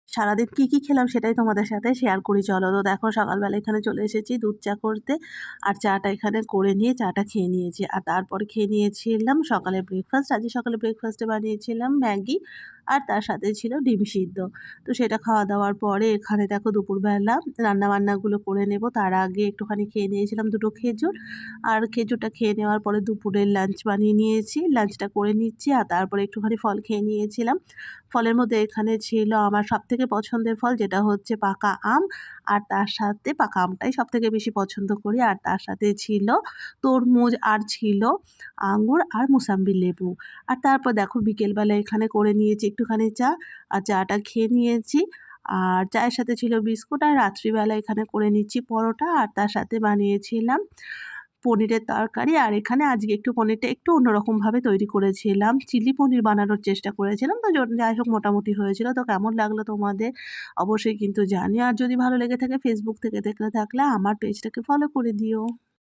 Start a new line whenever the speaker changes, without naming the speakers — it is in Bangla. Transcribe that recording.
সারাদিন কি খেলাম সেটাই তোমাদের সাথে শেয়ার করি চলো। তো দেখো সকালবেলা এখানে চলে এসেছি দুধ চা করতে। আর চাটা এখানে করে নিয়ে চাটা খেয়ে নিয়েছি। আর তারপরে খেয়ে নিয়েছিলাম সকালের ব্রেকফাস্ট। আজকে সকালে ব্রেকফাস্টে বানিয়েছিলাম ম্যাগি আর তার সাথে ছিল ডিম সিদ্ধ। তো সেটা খাওয়া-দাওয়ার পরে এখানে দেখো দুপুরবেলা রান্না-বান্নাগুলো করে নেব। তার আগে একটুখানি খেয়ে নিয়েছিলাম ২ টো খেজুর। আর খেজুরটা খেয়ে নেওয়ার পরে দুপুরের লাঞ্চ বানিয়ে নিয়েছি। লাঞ্চটা করে নিচ্ছি আর তারপরে একটুখানি ফল খেয়ে নিয়েছিলাম। ফলের মধ্যে এখানে ছিল আমার সবথেকে পছন্দের ফল যেটা হচ্ছে পাকা আম। আর তার সাথে পাকা আমটাই সবথেকে বেশি পছন্দ করি। আর তার সাথে ছিল তরমুজ আর ছিল আঙ্গুর আর মুসাম্বি লেবু। আর তারপর দেখো বিকেলবেলা এখানে করে নিয়েছি একটুখানি চা। আর চাটা খেয়ে নিয়েছি। আর চায়ের সাথে ছিল বিস্কুট। আর রাত্রিবেলা এখানে করে নিচ্ছি পরোটা আর তার সাথে বানিয়েছিলাম পনিরের তরকারি। আর এখানে আজকে একটু পনিরটা একটু অন্যরকমভাবে তৈরি করেছিলাম। চিলি পনির বানানোর চেষ্টা করেছিলাম। তো যাই হোক মোটামুটি হয়েছিল। তো কেমন লাগলো তোমাদের অবশ্যই কিন্তু জানিও। আর যদি ভালো লেগে থাকে ফেসবুক থেকে দেখলে থাকলে আমার পেজটাকে ফলো করে দিও।